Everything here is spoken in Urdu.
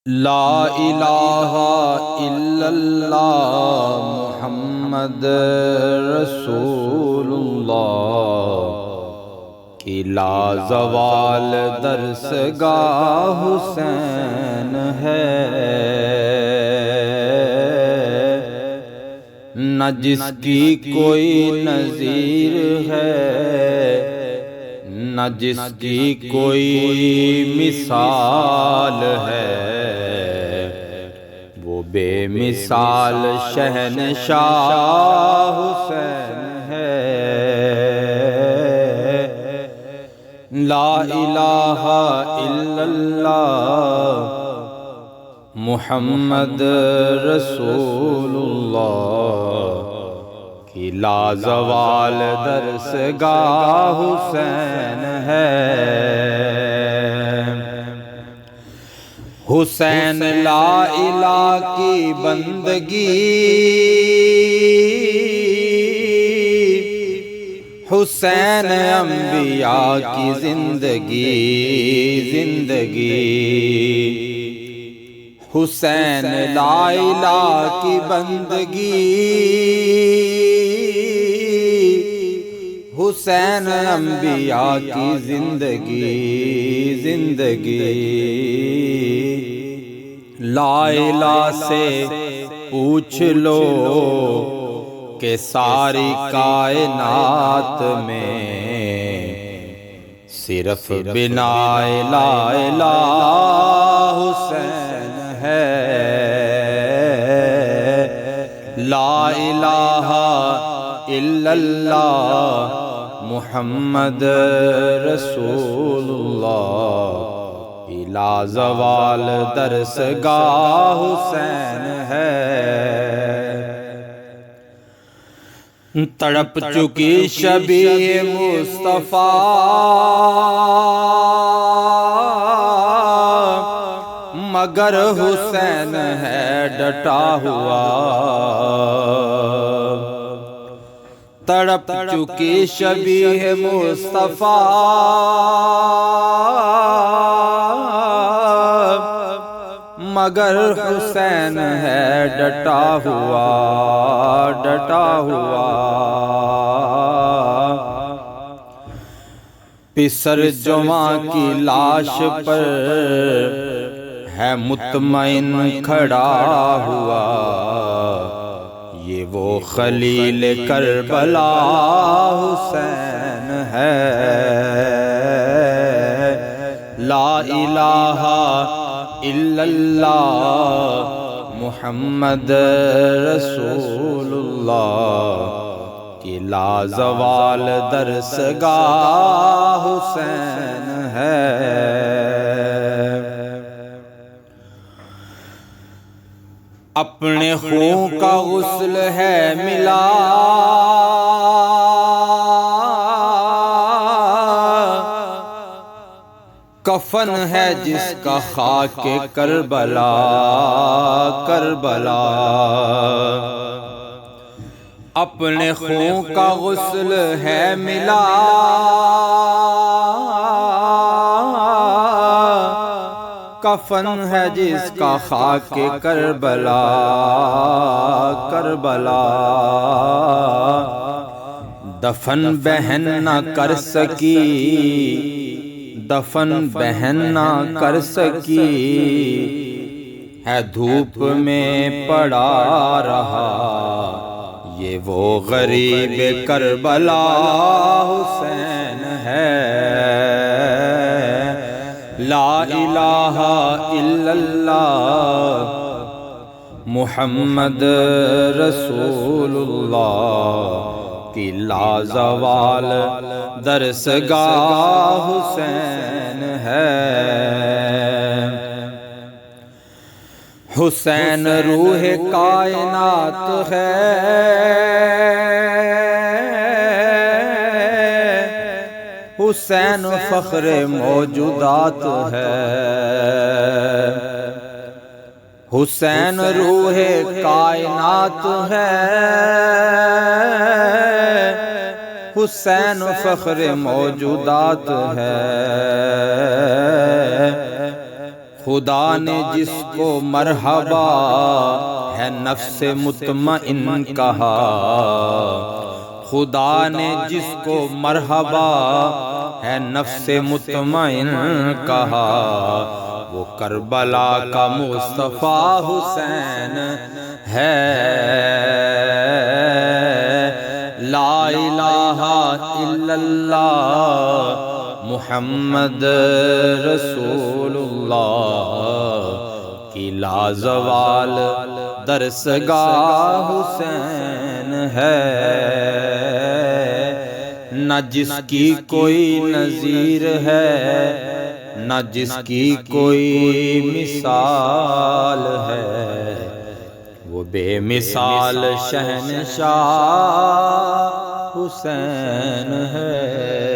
لا الہ الا اللہ محمد رسول اللہ کی لازوال درسگاہ حسین ہے، نہ جس کی کوئی نظیر ہے، نہ جس کی کوئی مثال ہے، وہ بے مثال شہنشاہ حسین ہے۔ لا الہ الا اللہ محمد رسول اللہ کی لازوال درسگاہ حسین ہے۔ حسین لا الہ کی بندگی، حسین انبیاء کی زندگی، حسین لا الہ کی بندگی، حسین انبیاء کی زندگی۔ لا الہ سے پوچھ لو کہ ساری کائنات میں صرف بنا لا الہ حسین ہے۔ لا الہ الا اللہ محمد رسول اللہ کی لازوال درسگاہ حسین ہے۔ تڑپ چکی شبیہ مصطفیٰ مگر حسین ہے ڈٹا ہوا، تڑپ چکی شبیہ مصطفیٰ مگر حسین ہے ڈٹا ہوا۔ پسر جواں کی لاش پر ہے مطمئن کھڑا ہوا، یہ وہ خلیل کربلا حسین ہے۔ لا الہ الا اللہ محمد رسول اللہ کی لازوال درسگاہ حسین ہے۔ اپنے خون کا غسل ہے ملا، کفن ہے جس کا خاک کربلا۔ اپنے خون کا غسل ہے ملا، کفن ہے جس کا خاک کربلا۔ دفن بہن نہ کر سکی، دفن بہن نہ کر سکی، ہے دھوپ میں پڑا رہا، یہ وہ غریب کربلا حسین ہے۔ لا الہ الا اللہ محمد رسول اللہ کی لازوال درسگاہ حسین ہے۔ حسین روح کائنات ہے، حسین فخر موجودات ہے۔ حسین روح کائنات ہے، حسین فخر موجودات ہے۔ خدا نے جس کو مرحبا ہے نفس مطمئن کہا، خدا نے جس کو مرحبا ہے نفس مطمئن کہا، وہ کربلا کا مصطفیٰ حسین ہے۔ لا الہ الا اللہ محمد رسول اللہ کی لازوال درسگاہ حسین ہے۔ نہ جس کی کوئی نظیر ہے، نہ جس کی کوئی مثال ہے، وہ بے مثال شہنشاہ حسین ہے۔